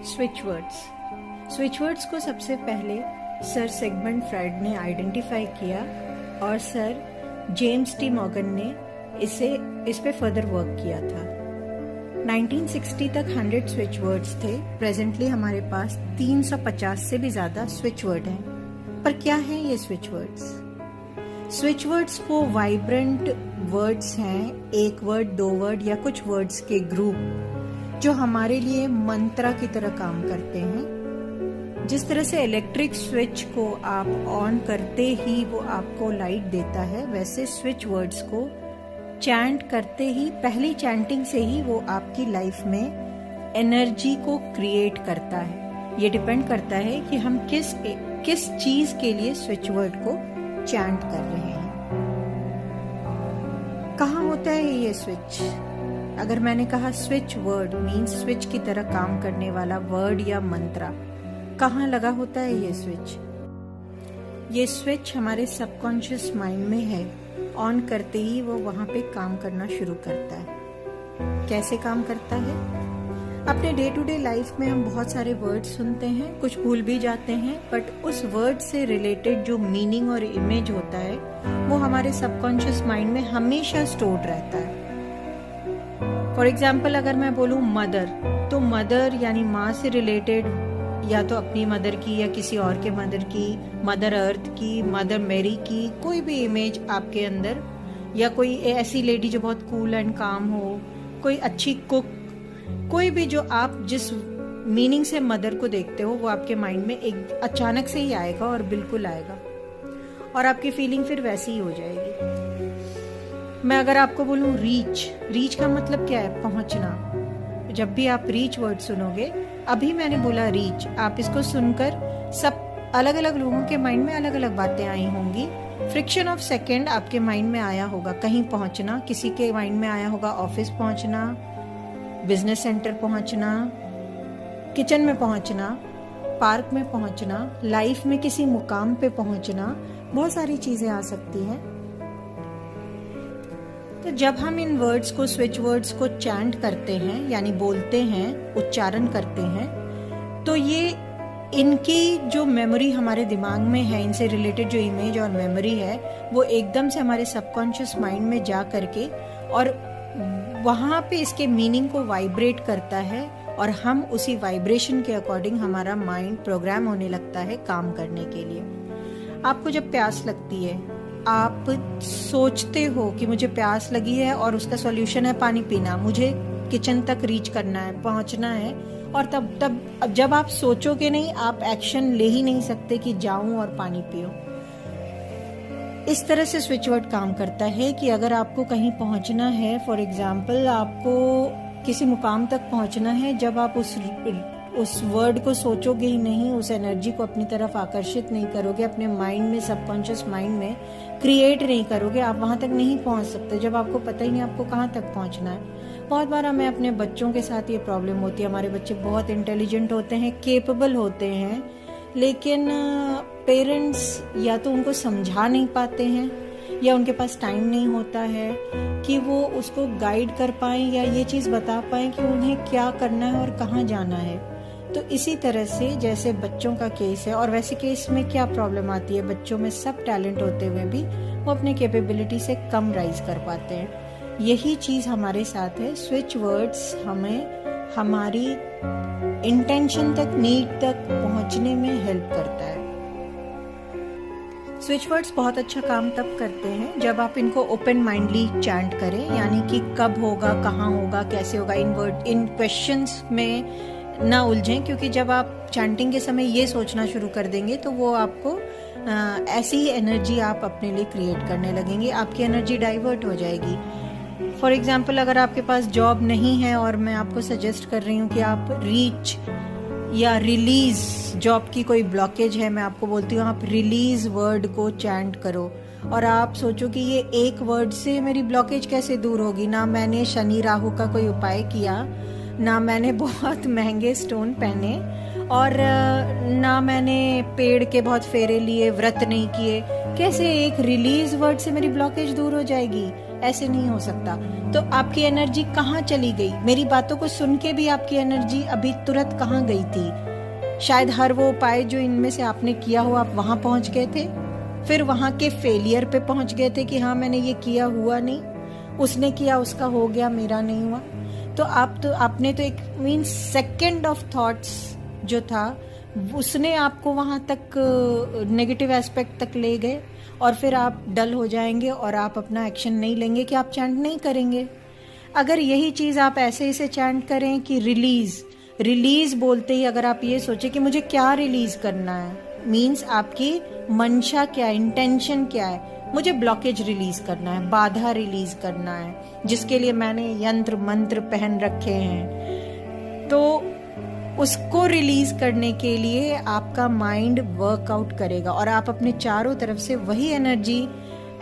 Switch words को सबसे पहले सर सिगमंड फ्राइड ने आइडेंटिफाई किया और सर जेम्स टी मॉर्गन ने इस पे फर्दर वर्क किया था। 1960 तक 100 स्विच वर्ड्स थे। प्रेजेंटली हमारे पास 350 से भी ज्यादा स्विच वर्ड हैं। पर क्या है ये स्विच वर्ड्स? स्विच वर्ड्स वो वाइब्रेंट वर्ड्स हैं, एक वर्ड, दो वर्ड या कुछ वर्ड्स के ग्रुप जो हमारे लिए मंत्र की तरह काम करते हैं। जिस तरह से इलेक्ट्रिक स्विच को आप ऑन करते ही वो आपको लाइट देता है, वैसे स्विच वर्ड्स को चैंट करते ही, पहली चैंटिंग से ही वो आपकी लाइफ में एनर्जी को क्रिएट करता है। ये डिपेंड करता है कि हम किस चीज के लिए स्विच वर्ड को चैंट कर रहे हैं। कहाँ होता है ये स्विच? अगर मैंने कहा स्विच वर्ड मीन्स स्विच की तरह काम करने वाला वर्ड या मंत्र, कहाँ लगा होता है ये स्विच? ये स्विच हमारे सबकॉन्शियस माइंड में है। ऑन करते ही वो वहां पे काम करना शुरू करता है। कैसे काम करता है? अपने डे टू डे लाइफ में हम बहुत सारे वर्ड सुनते हैं, कुछ भूल भी जाते हैं, बट उस वर्ड से रिलेटेड जो मीनिंग और इमेज होता है वो हमारे सबकॉन्शियस माइंड में हमेशा स्टोर्ड रहता है। फॉर एग्जाम्पल अगर मैं बोलूं मदर, तो मदर यानी माँ से रिलेटेड या तो अपनी मदर की या किसी और के मदर की, मदर अर्थ की, मदर मेरी की, कोई भी इमेज आपके अंदर, या कोई ऐसी लेडी जो बहुत कूल एंड काम हो, कोई अच्छी कुक, कोई भी जो आप जिस मीनिंग से मदर को देखते हो वो आपके माइंड में एक अचानक से ही आएगा और बिल्कुल आएगा और आपकी फीलिंग फिर वैसी ही हो जाएगी। मैं अगर आपको बोलूं रीच का मतलब क्या है? पहुंचना। जब भी आप रीच वर्ड सुनोगे, अभी मैंने बोला रीच, आप इसको सुनकर सब अलग अलग लोगों के माइंड में अलग अलग बातें आई होंगी। फ्रिक्शन ऑफ सेकेंड आपके माइंड में आया होगा कहीं पहुंचना, किसी के माइंड में आया होगा ऑफिस पहुंचना, बिजनेस सेंटर पहुंचना, किचन में पहुंचना, पार्क में पहुंचना, लाइफ में किसी मुकाम पे पहुंचना, बहुत सारी चीजें आ सकती हैं। तो जब हम इन वर्ड्स को, स्विच वर्ड्स को चैंट करते हैं यानी बोलते हैं, उच्चारण करते हैं, तो ये इनकी जो मेमोरी हमारे दिमाग में है, इनसे रिलेटेड जो इमेज और मेमोरी है, वो एकदम से हमारे सबकॉन्शियस माइंड में जा करके और वहाँ पे इसके मीनिंग को वाइब्रेट करता है और हम उसी वाइब्रेशन के अकॉर्डिंग हमारा माइंड प्रोग्राम होने लगता है काम करने के लिए। आपको जब प्यास लगती है, आप सोचते हो कि मुझे प्यास लगी है और उसका सॉल्यूशन है पानी पीना, मुझे किचन तक रीच करना है, पहुंचना है, और तब जब आप सोचोगे नहीं, आप एक्शन ले ही नहीं सकते कि जाऊं और पानी पियो। इस तरह से स्विच वर्ड काम करता है कि अगर आपको कहीं पहुंचना है, फॉर एग्जाम्पल आपको किसी मुकाम तक पहुंचना है, जब आप उस वर्ड को सोचोगे ही नहीं, उस एनर्जी को अपनी तरफ आकर्षित नहीं करोगे, अपने माइंड में, सबकॉन्शियस माइंड में क्रिएट नहीं करोगे, आप वहां तक नहीं पहुंच सकते जब आपको पता ही नहीं आपको कहाँ तक पहुंचना है। बहुत बार हमें अपने बच्चों के साथ ये प्रॉब्लम होती है। हमारे बच्चे बहुत इंटेलिजेंट होते हैं, केपेबल होते हैं, लेकिन पेरेंट्स या तो उनको समझा नहीं पाते हैं या उनके पास टाइम नहीं होता है कि वो उसको गाइड कर पाएं या ये चीज़ बता पाएं कि उन्हें क्या करना है और कहाँ जाना है। तो इसी तरह से जैसे बच्चों का केस है, और वैसे केस में क्या प्रॉब्लम आती है, बच्चों में सब टैलेंट होते हुए भी वो अपने कैपेबिलिटी से कम राइज कर पाते हैं। यही चीज़ हमारे साथ है। स्विच वर्ड्स हमें हमारी इंटेंशन तक, नीड तक पहुंचने में हेल्प करता है। स्विच वर्ड्स बहुत अच्छा काम तब करते हैं जब आप इनको ओपन माइंडली चैंट करें, यानी कि कब होगा, कहाँ होगा, कैसे होगा, इन क्वेश्चंस में ना उलझें, क्योंकि जब आप चैंटिंग के समय ये सोचना शुरू कर देंगे तो वो आपको ऐसी ही एनर्जी आप अपने लिए क्रिएट करने लगेंगे, आपकी एनर्जी डाइवर्ट हो जाएगी। फॉर एग्जाम्पल अगर आपके पास जॉब नहीं है और मैं आपको सजेस्ट कर रही हूँ कि आप रीच या रिलीज, जॉब की कोई ब्लॉकेज है, मैं आपको बोलती हूँ आप रिलीज वर्ड को चैंट करो, और आप सोचो कि ये एक वर्ड से मेरी ब्लॉकेज कैसे दूर होगी। ना मैंने शनि राहु का कोई उपाय किया, ना मैंने बहुत महंगे स्टोन पहने, और ना मैंने पेड़ के बहुत फेरे लिए, व्रत नहीं किए, कैसे एक रिलीज वर्ड से मेरी ब्लॉकेज दूर हो जाएगी? ऐसे नहीं हो सकता। तो आपकी एनर्जी कहाँ चली गई? मेरी बातों को सुन के भी आपकी एनर्जी अभी तुरंत कहाँ गई थी? शायद हर वो उपाय जो इनमें से आपने किया हो आप वहां पहुंच गए थे, फिर वहां के फेलियर पे पहुंच गए थे कि हाँ मैंने ये किया, हुआ नहीं, उसने किया उसका हो गया, मेरा नहीं हुआ। तो आपने तो एक सेकंड ऑफ थॉट्स जो था उसने आपको वहां तक नेगेटिव एस्पेक्ट तक ले गए, और फिर आप डल हो जाएंगे और आप अपना एक्शन नहीं लेंगे कि आप चैंट नहीं करेंगे। अगर यही चीज आप ऐसे से चैंट करें कि रिलीज बोलते ही अगर आप ये सोचे कि मुझे क्या रिलीज करना है, मीन्स आपकी मंशा क्या है, इंटेंशन क्या है, मुझे ब्लॉकेज रिलीज करना है, बाधा रिलीज करना है, जिसके लिए मैंने यंत्र मंत्र पहन रखे हैं, तो उसको रिलीज करने के लिए आपका माइंड वर्कआउट करेगा और आप अपने चारों तरफ से वही एनर्जी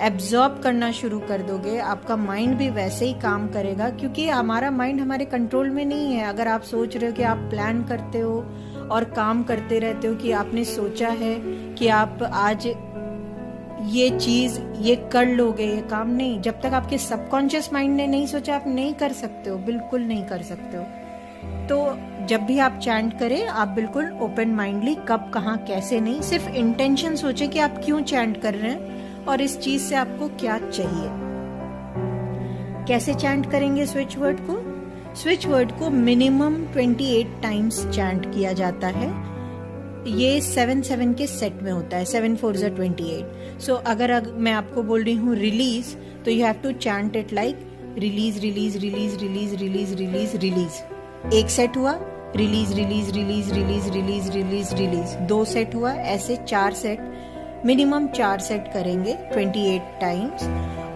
एब्जॉर्ब करना शुरू कर दोगे। आपका माइंड भी वैसे ही काम करेगा, क्योंकि हमारा माइंड हमारे कंट्रोल में नहीं है। अगर आप सोच रहे हो कि आप प्लान करते हो और काम करते रहते हो कि आपने सोचा है कि आप आज ये चीज ये कर लोगे, ये काम नहीं, जब तक आपके सबकॉन्शियस माइंड ने नहीं सोचा आप नहीं कर सकते हो, बिल्कुल नहीं कर सकते हो। तो जब भी आप चैंट करें आप बिल्कुल ओपन माइंडली, कब कहाँ कैसे नहीं, सिर्फ इंटेंशन सोचे कि आप क्यों चैंट कर रहे हैं और इस चीज से आपको क्या चाहिए। कैसे चैंट करेंगे स्विच वर्ड को? स्विच वर्ड को मिनिमम 28 टाइम्स चैंट किया जाता है। ये 7-7 के सेट में होता है, 7 4 28। सो अगर मैं आपको बोल रही हूँ रिलीज, तो you have to chant it like release release release release release release release. एक सेट हुआ, release release release release release release release. 2 set हुआ, ऐसे 4 सेट, मिनिमम 4 सेट करेंगे 28 टाइम्स,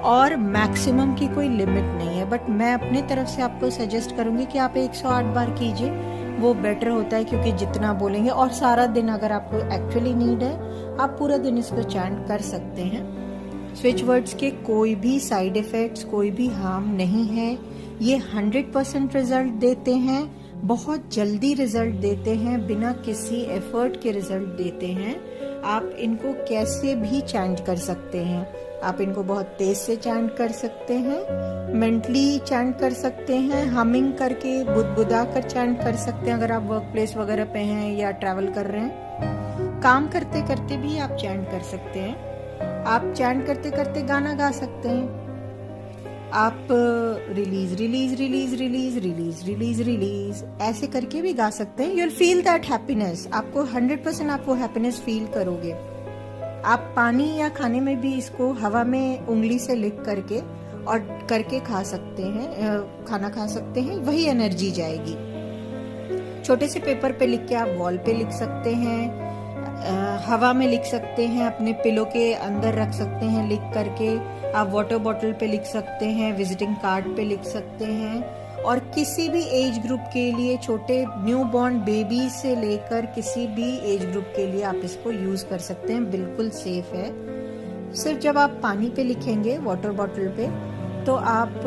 और मैक्सिमम की कोई लिमिट नहीं है। बट मैं अपने तरफ से आपको सजेस्ट करूंगी कि आप 108 बार कीजिए, वो बेटर होता है, क्योंकि जितना बोलेंगे, और सारा दिन अगर आपको एक्चुअली नीड है आप पूरा दिन इसको चैंट कर सकते हैं। स्विच वर्ड्स के कोई भी साइड इफेक्ट्स, कोई भी हार्म नहीं है। ये 100% रिजल्ट देते हैं, बहुत जल्दी रिजल्ट देते हैं, बिना किसी एफर्ट के रिजल्ट देते हैं। आप इनको कैसे भी चैंट कर सकते हैं। आप इनको बहुत तेज से चैंट कर सकते हैं, मेंटली चैंट कर सकते हैं, हमिंग करके बुदबुदा कर चैंट कर सकते हैं। अगर आप वर्क प्लेस वगैरह पे हैं या ट्रैवल कर रहे हैं, काम करते करते भी आप चैंट कर सकते हैं। आप चैंट करते करते गाना गा सकते हैं। आप release release release release release release release ऐसे करके भी गा सकते हैं। यूल फील दैट हैप्पीनेस, आपको 100% आप वो हैप्पीनेस फील करोगे। आप पानी या खाने में भी इसको हवा में उंगली से लिख करके और करके खा सकते हैं, खाना खा सकते हैं, वही एनर्जी जाएगी। छोटे से पेपर पे लिख के आप वॉल पे लिख सकते हैं, हवा में लिख सकते हैं, अपने पिलो के अंदर रख सकते हैं लिख करके, आप वाटर बॉटल पे लिख सकते हैं, विजिटिंग कार्ड पे लिख सकते हैं, और किसी भी एज ग्रुप के लिए, छोटे न्यू बॉर्न बेबी से लेकर किसी भी एज ग्रुप के लिए आप इसको यूज कर सकते हैं, बिल्कुल सेफ है। सिर्फ जब आप पानी पे लिखेंगे वाटर बॉटल पे, तो आप,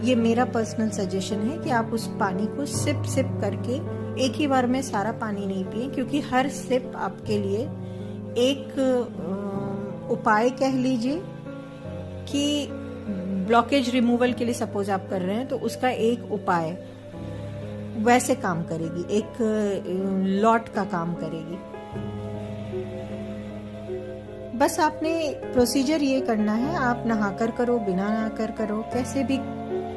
ये मेरा पर्सनल सजेशन है कि आप उस पानी को सिप सिप करके, एक ही बार में सारा पानी नहीं पिए, क्योंकि हर सिप आपके लिए एक उपाय कह लीजिए कि ब्लॉकेज रिमूवल के लिए सपोज आप कर रहे हैं, तो उसका एक उपाय वैसे काम करेगी, एक लॉट का काम करेगी। बस आपने प्रोसीजर ये करना है, आप नहाकर करो, बिना नहाकर करो, कैसे भी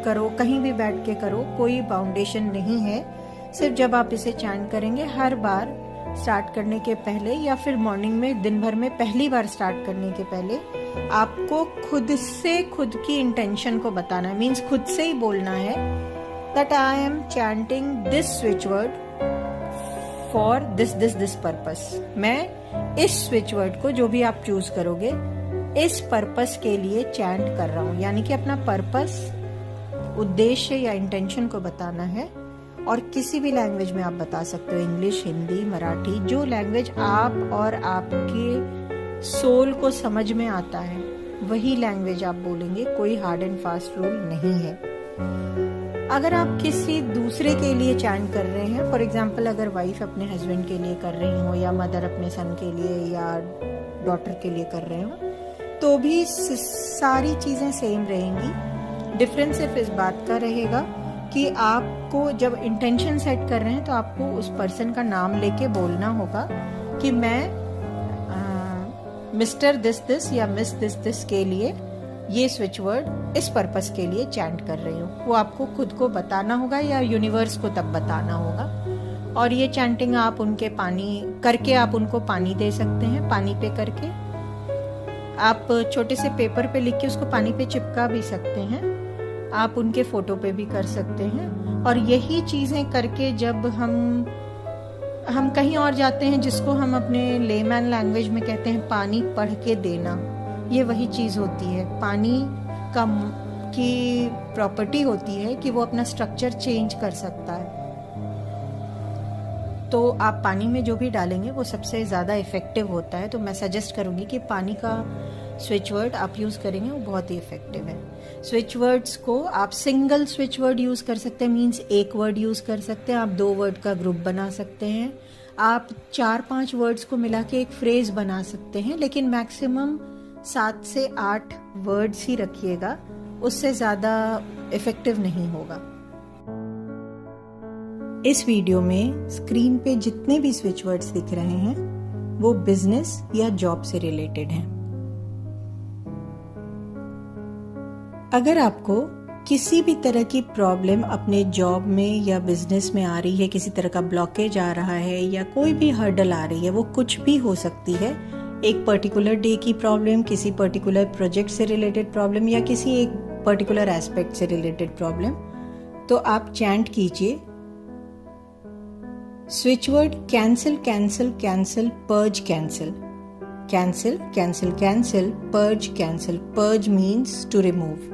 करो, कहीं भी बैठ के करो, कोई बाउंडेशन नहीं है। सिर्फ जब आप इसे चैंट करेंगे, हर बार स्टार्ट करने के पहले या फिर मॉर्निंग में दिन भर में पहली बार स्टार्ट करने के पहले, आपको खुद से खुद की इंटेंशन को बताना है, मीन्स खुद से ही बोलना है that I am chanting this switch word for this this this purpose. मैं इस स्विच वर्ड को, जो भी आप चूज करोगे, इस पर्पस के लिए चैंट कर रहा हूं, यानी कि अपना पर्पस, उद्देश्य या इंटेंशन को बताना है। और किसी भी लैंग्वेज में आप बता सकते हो, इंग्लिश, हिंदी, मराठी, जो लैंग्वेज आप और आपके सोल को समझ में आता है वही लैंग्वेज आप बोलेंगे, कोई हार्ड एंड फास्ट रूल नहीं है। अगर आप किसी दूसरे के लिए चैंट कर रहे हैं, फॉर एग्जाम्पल अगर वाइफ अपने हस्बैंड के लिए कर रही हो, या मदर अपने सन के लिए या डॉटर के लिए कर रहे हो, तो भी सारी चीजें सेम रहेंगी। डिफरेंस सिर्फ इस बात का रहेगा कि आपको जब इंटेंशन सेट कर रहे हैं तो आपको उस पर्सन का नाम लेके बोलना होगा कि मैं मिस्टर दिस या मिस दिस के लिए ये स्विच वर्ड इस पर्पस के लिए चैंट कर रही हूँ। वो आपको खुद को बताना होगा या यूनिवर्स को तब बताना होगा। और ये चैंटिंग आप उनके आप उनको पानी दे सकते हैं, पानी पे करके आप छोटे से पेपर पे लिख के उसको पानी पे चिपका भी सकते हैं। आप उनके फोटो पे भी कर सकते हैं। और यही चीजें करके जब हम कहीं और जाते हैं, जिसको हम अपने लेमैन लैंग्वेज में कहते हैं पानी पढ़ के देना, ये वही चीज होती है। पानी की प्रॉपर्टी होती है कि वो अपना स्ट्रक्चर चेंज कर सकता है। तो आप पानी में जो भी डालेंगे वो सबसे ज़्यादा इफ़ेक्टिव होता है। तो मैं सजेस्ट करूँगी कि पानी का स्विच वर्ड आप यूज़ करेंगे, वो बहुत ही इफ़ेक्टिव है। स्विच वर्ड्स को आप सिंगल स्विच वर्ड यूज़ कर सकते हैं, मीन्स एक वर्ड यूज़ कर सकते हैं। आप 2 वर्ड का ग्रुप बना सकते हैं। आप 4-5 वर्ड्स को मिला के एक फ्रेज़ बना सकते हैं, लेकिन मैक्सिमम 7 से 8 वर्ड्स ही रखिएगा, उससे ज़्यादा इफ़ेक्टिव नहीं होगा। इस वीडियो में स्क्रीन पे जितने भी स्विच वर्ड्स दिख रहे हैं वो बिजनेस या जॉब से रिलेटेड हैं। अगर आपको किसी भी तरह की प्रॉब्लम अपने जॉब में या बिजनेस में आ रही है, किसी तरह का ब्लॉकेज आ रहा है या कोई भी हर्डल आ रही है, वो कुछ भी हो सकती है, एक पर्टिकुलर डे की प्रॉब्लम, किसी पर्टिकुलर प्रोजेक्ट से रिलेटेड प्रॉब्लम या किसी एक पर्टिकुलर एस्पेक्ट से रिलेटेड प्रॉब्लम, तो आप चैंट कीजिए switch word cancel cancel cancel purge cancel, cancel cancel cancel purge cancel. Purge means to remove.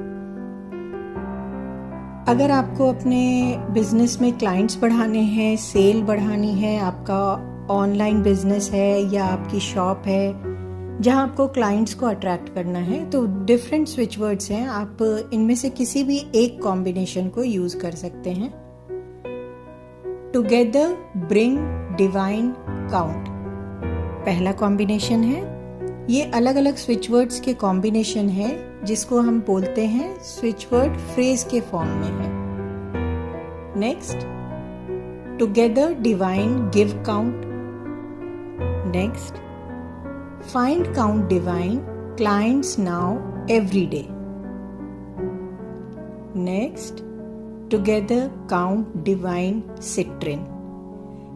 अगर आपको अपने बिजनेस में क्लाइंट्स बढ़ाने हैं, सेल बढ़ानी है, आपका ऑनलाइन बिजनेस है या आपकी शॉप है जहां आपको क्लाइंट्स को अट्रैक्ट करना है, तो डिफरेंट स्विच वर्ड्स हैं। आप इनमें से किसी भी एक कॉम्बिनेशन को यूज कर सकते हैं। टुगेदर ब्रिंग डिवाइन काउंट पहला कॉम्बिनेशन है। ये अलग अलग स्विच वर्ड्स के कॉम्बिनेशन है जिसको हम बोलते हैं स्विच वर्ड फ्रेज के फॉर्म में है। Next, together divine give count. Next, find count divine clients now every day. Next, together count divine citrine.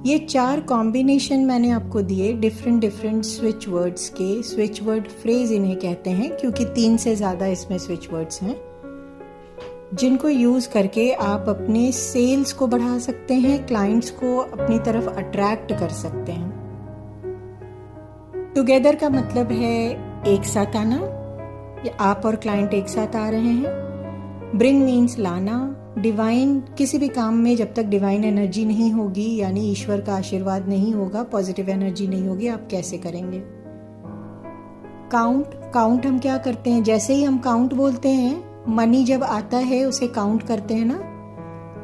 ये 4 कॉम्बिनेशन मैंने आपको दिए डिफरेंट स्विच वर्ड्स के। स्विच वर्ड फ्रेज इन्हें कहते हैं क्योंकि 3 से ज्यादा इसमें स्विच वर्ड्स हैं, जिनको यूज करके आप अपने सेल्स को बढ़ा सकते हैं, क्लाइंट्स को अपनी तरफ अट्रैक्ट कर सकते हैं। टुगेदर का मतलब है एक साथ आना, या आप और क्लाइंट एक साथ आ रहे हैं। ब्रिंग मीन्स लाना। डिवाइन, किसी भी काम में जब तक डिवाइन एनर्जी नहीं होगी, यानी ईश्वर का आशीर्वाद नहीं होगा, पॉजिटिव एनर्जी नहीं होगी, आप कैसे करेंगे। काउंट हम क्या करते हैं, जैसे ही हम काउंट बोलते हैं, मनी जब आता है उसे काउंट करते हैं ना।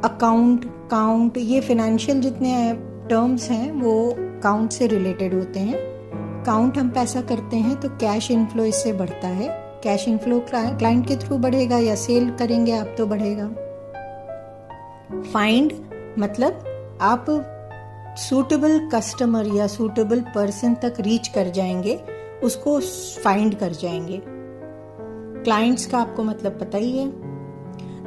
अकाउंट, काउंट, ये फाइनेंशियल जितने टर्म्स हैं वो काउंट से रिलेटेड होते हैं। काउंट हम पैसा करते हैं तो कैश इनफ्लो इससे बढ़ता है। कैश इनफ्लो क्लाइंट के थ्रू बढ़ेगा या सेल करेंगे आप तो बढ़ेगा। फाइंड मतलब आप सूटेबल कस्टमर या सूटेबल पर्सन तक रीच कर जाएंगे, उसको फाइंड कर जाएंगे। क्लाइंट्स का आपको मतलब पता ही है।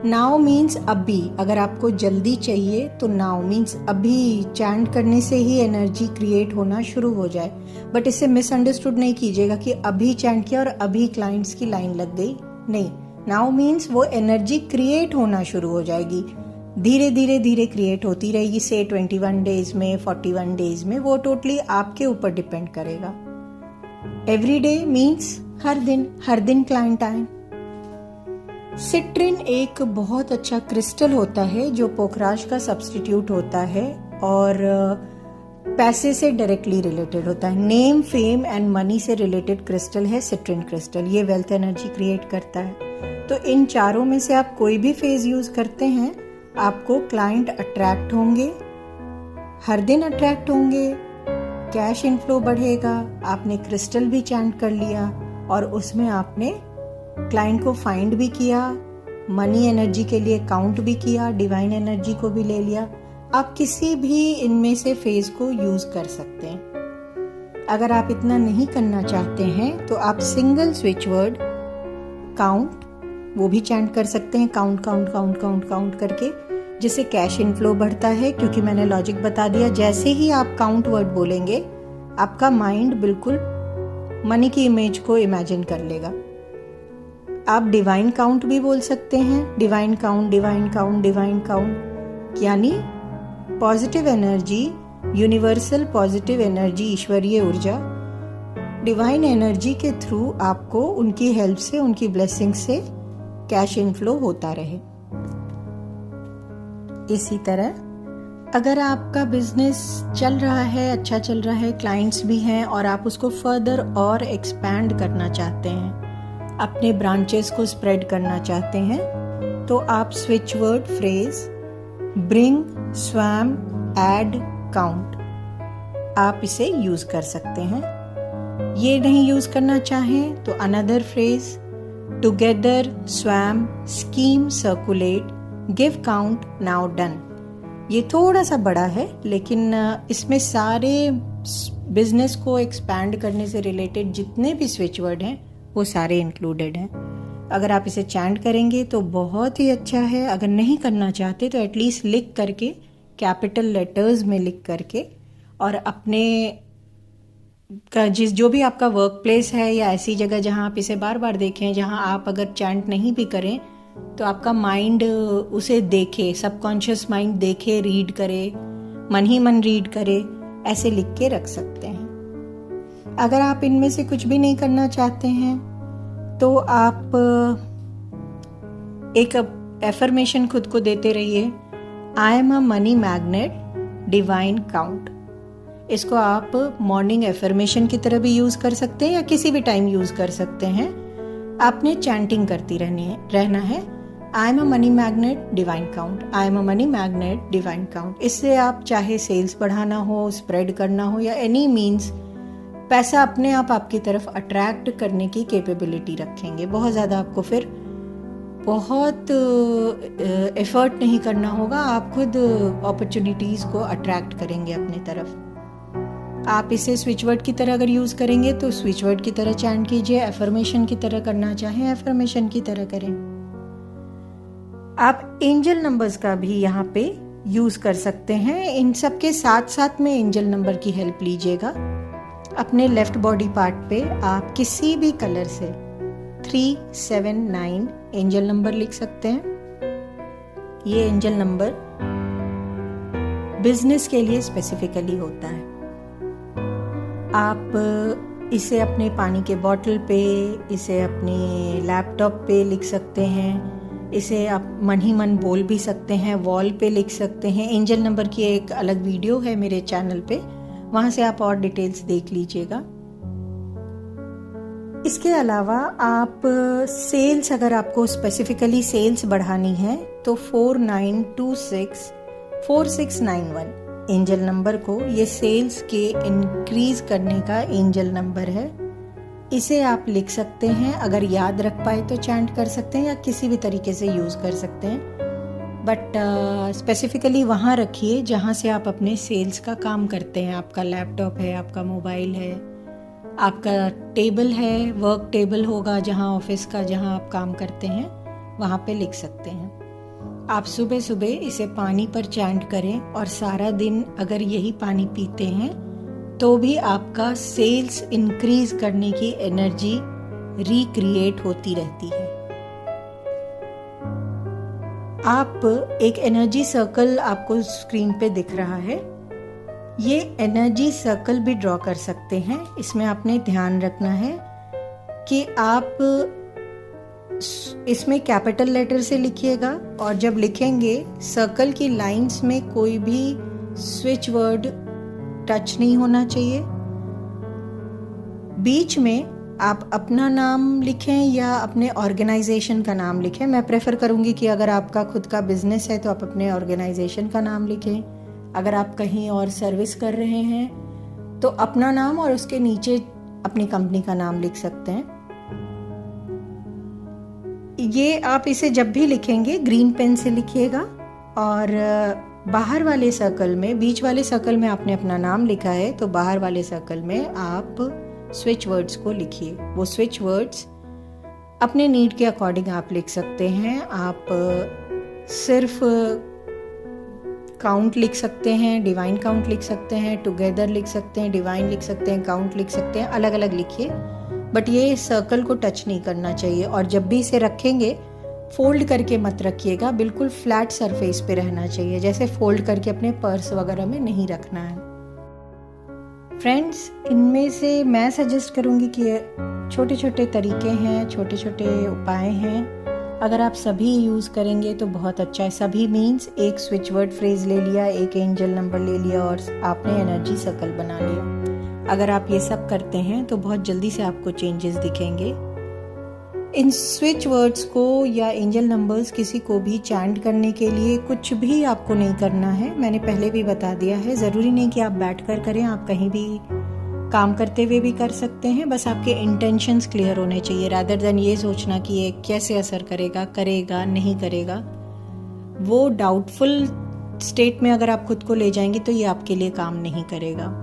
नाउ मीन्स अभी, अगर आपको जल्दी चाहिए तो नाउ मीन्स अभी। चैंट करने से ही एनर्जी क्रिएट होना शुरू हो जाए, बट इसे मिसअंडरस्टूड नहीं कीजिएगा कि अभी चैंट किया और अभी क्लाइंट्स की लाइन लग गई, नहीं। नाउ मीन्स वो एनर्जी क्रिएट होना शुरू हो जाएगी, धीरे धीरे क्रिएट होती रहेगी। से 21 डेज में, 41 डेज में, वो टोटली आपके ऊपर डिपेंड करेगा। एवरी डे मीन्स हर दिन क्लाइंट आए। सिट्रिन एक बहुत अच्छा क्रिस्टल होता है जो पोखराज का सब्स्टिट्यूट होता है और पैसे से डायरेक्टली रिलेटेड होता है। नेम, फेम एंड मनी से रिलेटेड क्रिस्टल है सिट्रिन क्रिस्टल। ये वेल्थ एनर्जी क्रिएट करता है। तो इन चारों में से आप कोई भी फेज यूज करते हैं, आपको क्लाइंट अट्रैक्ट होंगे, हर दिन अट्रैक्ट होंगे, कैश इनफ्लो बढ़ेगा। आपने क्रिस्टल भी चैंट कर लिया और उसमें आपने क्लाइंट को फाइंड भी किया, मनी एनर्जी के लिए काउंट भी किया, डिवाइन एनर्जी को भी ले लिया। आप किसी भी इनमें से फेज को यूज कर सकते हैं। अगर आप इतना नहीं करना चाहते हैं तो आप सिंगल स्विच वर्ड काउंट वो भी चैंट कर सकते हैं, count count count count count करके, जिससे कैश इनफ्लो बढ़ता है। क्योंकि मैंने लॉजिक बता दिया, जैसे ही आप काउंट वर्ड बोलेंगे आपका माइंड बिल्कुल मनी की इमेज को इमेजिन कर लेगा। आप डिवाइन काउंट भी बोल सकते हैं, divine count divine count divine count, यानी positive energy, universal positive energy, ईश्वरीय ऊर्जा, डिवाइन एनर्जी के थ्रू आपको उनकी हेल्प से, उनकी ब्लेसिंग से कैश इनफ्लो होता रहे। इसी तरह अगर आपका बिजनेस चल रहा है, अच्छा चल रहा है, क्लाइंट्स भी हैं और आप उसको फर्दर और एक्सपैंड करना चाहते हैं, अपने ब्रांचेस को स्प्रेड करना चाहते हैं, तो आप switch word phrase bring, swum, add, count आप इसे यूज कर सकते हैं। ये नहीं यूज करना चाहें तो another phrase together, swum, scheme, circulate, give, count, now done. ये थोड़ा सा बड़ा है लेकिन इसमें सारे बिजनेस को एक्सपैंड करने से रिलेटेड जितने भी स्विच वर्ड हैं वो सारे इंक्लूडेड हैं। अगर आप इसे चैंट करेंगे तो बहुत ही अच्छा है। अगर नहीं करना चाहते तो एटलीस्ट लिख करके, कैपिटल लेटर्स में लिख करके, और अपने का जो भी आपका वर्क प्लेस है या ऐसी जगह जहाँ आप इसे बार बार देखें, जहाँ आप अगर चैंट नहीं भी करें तो आपका माइंड उसे देखे, सबकॉन्शियस माइंड देखे, रीड करे, मन ही मन रीड करे, ऐसे लिख के रख सकते हैं। अगर आप इनमें से कुछ भी नहीं करना चाहते हैं तो आप एक एफर्मेशन खुद को देते रहिए, I am a money magnet, divine count. इसको आप मॉर्निंग एफर्मेशन की तरह भी यूज कर सकते हैं या किसी भी टाइम यूज कर सकते हैं। आपने चैंटिंग करती रहना है, I am a money magnet, divine count, I am a money magnet, divine count. इससे आप चाहे सेल्स बढ़ाना हो, स्प्रेड करना हो या एनी मीन्स पैसा अपने आप आपकी तरफ अट्रैक्ट करने की कैपेबिलिटी रखेंगे। बहुत ज़्यादा आपको फिर बहुत एफर्ट नहीं करना होगा, आप खुद अपॉर्चुनिटीज़ को अट्रैक्ट करेंगे अपनी तरफ। आप इसे स्विच वर्ड की तरह अगर यूज़ करेंगे तो स्विच वर्ड की तरह चैंट कीजिए, एफर्मेशन की तरह करना चाहें एफर्मेशन की तरह करें। आप एंजल नंबर्स का भी यहाँ पे यूज़ कर सकते हैं। इन सब के साथ साथ में एंजल नंबर की हेल्प लीजिएगा। अपने लेफ्ट बॉडी पार्ट पे आप किसी भी कलर से 379 एंजल नंबर लिख सकते हैं। ये एंजल नंबर बिजनेस के लिए स्पेसिफिकली होता है। आप इसे अपने पानी के बोतल पे, इसे अपने लैपटॉप पे लिख सकते हैं, इसे आप मन ही मन बोल भी सकते हैं, वॉल पे लिख सकते हैं। एंजल नंबर की एक अलग वीडियो है मेरे चैनल पे, वहां से आप और डिटेल्स देख लीजिएगा। इसके अलावा आप सेल्स, अगर आपको स्पेसिफिकली सेल्स बढ़ानी है तो 4926 4691 एंजल नंबर को, ये सेल्स के इंक्रीज करने का एंजल नंबर है। इसे आप लिख सकते हैं, अगर याद रख पाए तो चैंट कर सकते हैं या किसी भी तरीके से यूज कर सकते हैं, बट स्पेसिफिकली वहाँ रखिए जहाँ से आप अपने सेल्स का काम करते हैं। आपका लैपटॉप है, आपका मोबाइल है, आपका टेबल है, वर्क टेबल होगा जहाँ ऑफिस का, जहाँ आप काम करते हैं, वहाँ पे लिख सकते हैं। आप सुबह सुबह इसे पानी पर चैंट करें और सारा दिन अगर यही पानी पीते हैं तो भी आपका सेल्स इंक्रीज करने की एनर्जी रिक्रिएट होती रहती है। आप एक एनर्जी सर्कल आपको स्क्रीन पे दिख रहा है, ये एनर्जी सर्कल भी ड्रॉ कर सकते हैं। इसमें आपने ध्यान रखना है कि आप इसमें कैपिटल लेटर से लिखिएगा और जब लिखेंगे सर्कल की लाइंस में कोई भी स्विच वर्ड टच नहीं होना चाहिए। बीच में आप अपना नाम लिखें या अपने ऑर्गेनाइजेशन का नाम लिखें। मैं प्रेफर करूंगी कि अगर आपका खुद का बिजनेस है तो आप अपने ऑर्गेनाइजेशन का नाम लिखें। अगर आप कहीं और सर्विस कर रहे हैं तो अपना नाम और उसके नीचे अपनी कंपनी का नाम लिख सकते हैं। ये आप इसे जब भी लिखेंगे ग्रीन पेन से लिखिएगा, और बाहर वाले सर्कल में, बीच वाले सर्कल में आपने अपना नाम लिखा है, तो बाहर वाले सर्कल में आप स्विच वर्ड्स को लिखिए। वो स्विच वर्ड्स अपने नीड के अकॉर्डिंग आप लिख सकते हैं। आप सिर्फ काउंट लिख सकते हैं, डिवाइन काउंट लिख सकते हैं, टुगेदर लिख सकते हैं, डिवाइन लिख सकते हैं, काउंट लिख सकते हैं, अलग अलग लिखिए, बट ये सर्कल को टच नहीं करना चाहिए। और जब भी इसे रखेंगे फोल्ड करके मत रखिएगा, बिल्कुल फ्लैट सरफेस पे रहना चाहिए, जैसे फोल्ड करके अपने पर्स वगैरह में नहीं रखना है। फ्रेंड्स, इनमें से मैं सजेस्ट करूँगी कि छोटे छोटे तरीके हैं, छोटे छोटे उपाय हैं, अगर आप सभी यूज़ करेंगे तो बहुत अच्छा है। सभी मीन्स एक स्विच वर्ड फ्रेज ले लिया, एक एंजल नंबर ले लिया और आपने एनर्जी सर्कल बना लिया। अगर आप ये सब करते हैं तो बहुत जल्दी से आपको चेंजेस दिखेंगे। इन स्विच वर्ड्स को या एंजल नंबर्स किसी को भी चैंट करने के लिए कुछ भी आपको नहीं करना है, मैंने पहले भी बता दिया है। ज़रूरी नहीं कि आप बैठकर करें, आप कहीं भी काम करते हुए भी कर सकते हैं। बस आपके इंटेंशंस क्लियर होने चाहिए, रादर देन ये सोचना कि ये कैसे असर करेगा, करेगा नहीं करेगा। वो डाउटफुल स्टेट में अगर आप खुद को ले जाएंगे तो ये आपके लिए काम नहीं करेगा।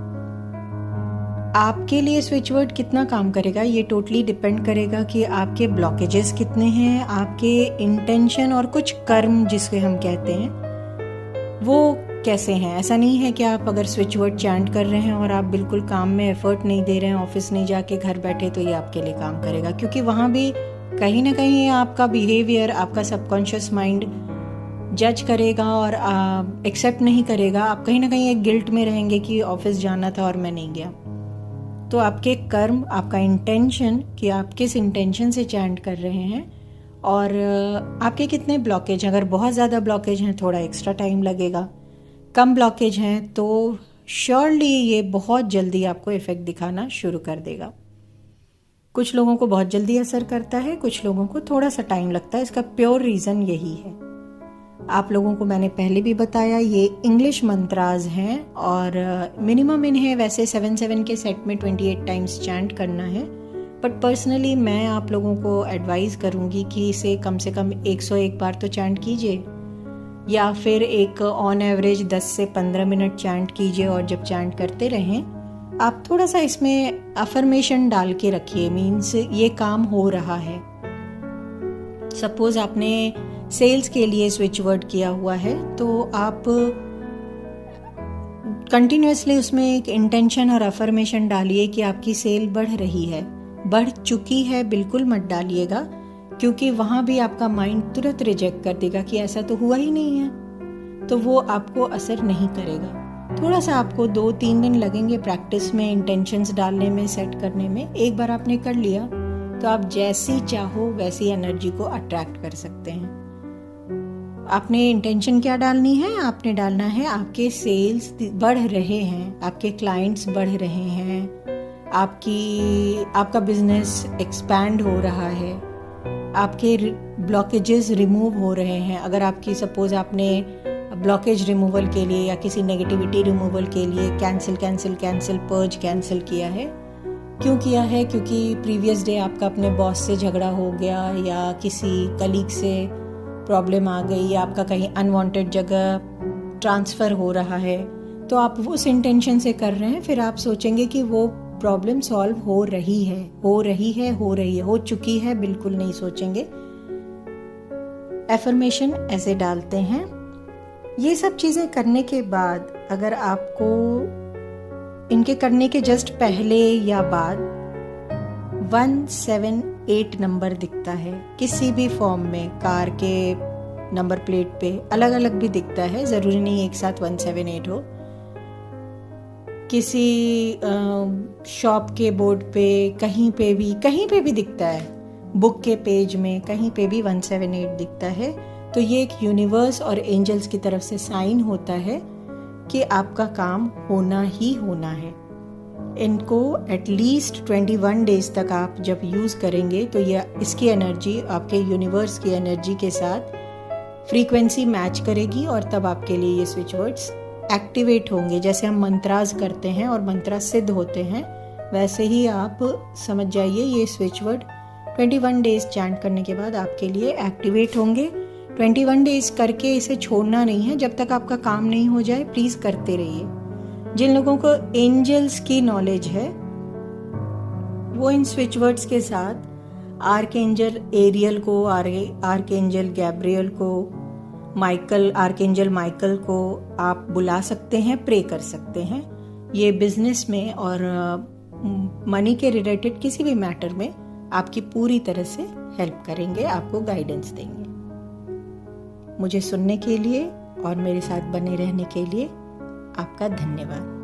आपके लिए स्विच वर्ड कितना काम करेगा ये टोटली डिपेंड करेगा कि आपके ब्लॉकेजेस कितने हैं, आपके इंटेंशन और कुछ कर्म जिसके हम कहते हैं वो कैसे हैं। ऐसा नहीं है कि आप अगर स्विच वर्ड चैंट कर रहे हैं और आप बिल्कुल काम में एफर्ट नहीं दे रहे हैं, ऑफिस नहीं जाके घर बैठे, तो ये आपके लिए काम करेगा, क्योंकि वहाँ भी कहीं ना कहीं आपका बिहेवियर, आपका सबकॉन्शियस माइंड जज करेगा और एक्सेप्ट नहीं करेगा। आप कहीं ना कहीं एक गिल्ट में रहेंगे कि ऑफिस जाना था और मैं नहीं गया। तो आपके कर्म, आपका इंटेंशन कि आप किस इंटेंशन से चैंट कर रहे हैं, और आपके कितने ब्लॉकेज, अगर बहुत ज़्यादा ब्लॉकेज हैं थोड़ा एक्स्ट्रा टाइम लगेगा, कम ब्लॉकेज हैं तो श्योरली ये बहुत जल्दी आपको इफ़ेक्ट दिखाना शुरू कर देगा। कुछ लोगों को बहुत जल्दी असर करता है, कुछ लोगों को थोड़ा सा टाइम लगता है। इसका प्योर रीज़न यही है। आप लोगों को मैंने पहले भी बताया, ये इंग्लिश मंत्राज हैं और मिनिमम इन्हें वैसे 7 के सेट में 28 टाइम्स चैंट करना है, बट पर्सनली मैं आप लोगों को एडवाइज़ करूँगी कि इसे कम से कम 101 बार तो चैंट कीजिए, या फिर एक ऑन एवरेज 10 से 15 मिनट चैंट कीजिए। और जब चैंट करते रहें आप थोड़ा सा इसमें अफर्मेशन डाल के रखिए, मीन्स ये काम हो रहा है। सपोज आपने सेल्स के लिए स्विच वर्ड किया हुआ है तो आप कंटिन्यूसली उसमें एक इंटेंशन और अफर्मेशन डालिए कि आपकी सेल बढ़ रही है, बढ़ चुकी है बिल्कुल मत डालिएगा, क्योंकि वहाँ भी आपका माइंड तुरंत रिजेक्ट कर देगा कि ऐसा तो हुआ ही नहीं है, तो वो आपको असर नहीं करेगा। थोड़ा सा आपको 2-3 दिन लगेंगे प्रैक्टिस में, इंटेंशंस डालने में, सेट करने में। एक बार आपने कर लिया तो आप जैसी चाहो वैसी एनर्जी को अट्रैक्ट कर सकते हैं। आपने इंटेंशन क्या डालनी है? आपने डालना है आपके सेल्स बढ़ रहे हैं, आपके क्लाइंट्स बढ़ रहे हैं, आपका बिजनेस एक्सपैंड हो रहा है, आपके ब्लॉकेजेस रिमूव हो रहे हैं। अगर आपकी सपोज आपने ब्लॉकेज रिमूवल के लिए या किसी नेगेटिविटी रिमूवल के लिए कैंसिल पर्ज कैंसिल किया है, क्यों किया है? क्योंकि प्रीवियस डे आपका अपने बॉस से झगड़ा हो गया या किसी कलीग से प्रॉब्लम आ गई या आपका कहीं अनवांटेड जगह ट्रांसफ़र हो रहा है, तो आप उस इंटेंशन से कर रहे हैं। फिर आप सोचेंगे कि वो प्रॉब्लम सॉल्व हो रही है, हो चुकी है, बिल्कुल नहीं सोचेंगे। एफर्मेशन ऐसे डालते हैं। ये सब चीज़ें करने के बाद अगर आपको इनके करने के जस्ट पहले या बाद 178 नंबर दिखता है किसी भी फॉर्म में, कार के नंबर प्लेट पे अलग अलग भी दिखता है, ज़रूरी नहीं एक साथ 178 हो। किसी शॉप के बोर्ड पे कहीं पे भी दिखता है, बुक के पेज में कहीं पे भी 178 दिखता है, तो ये एक यूनिवर्स और एंजल्स की तरफ से साइन होता है कि आपका काम होना ही होना है। इनको एटलीस्ट 21 डेज तक आप जब यूज़ करेंगे तो ये इसकी एनर्जी आपके यूनिवर्स की एनर्जी के साथ फ्रीक्वेंसी मैच करेगी और तब आपके लिए ये स्विच वर्ड्स एक्टिवेट होंगे। जैसे हम मंत्रास करते हैं और मंत्र सिद्ध होते हैं, वैसे ही आप समझ जाइए ये स्विच वर्ड 21 डेज चैंट करने के बाद आपके लिए एक्टिवेट होंगे। 21 डेज करके इसे छोड़ना नहीं है, जब तक आपका काम नहीं हो जाए प्लीज़ करते रहिए। जिन लोगों को एंजल्स की नॉलेज है वो इन स्विच वर्ड्स के साथ आर्कएंजल एरियल को, आर्कएंजल गैब्रियल को, आर्कएंजल माइकल को आप बुला सकते हैं, प्रे कर सकते हैं। ये बिजनेस में और मनी के रिलेटेड किसी भी मैटर में आपकी पूरी तरह से हेल्प करेंगे, आपको गाइडेंस देंगे। मुझे सुनने के लिए और मेरे साथ बने रहने के लिए आपका धन्यवाद।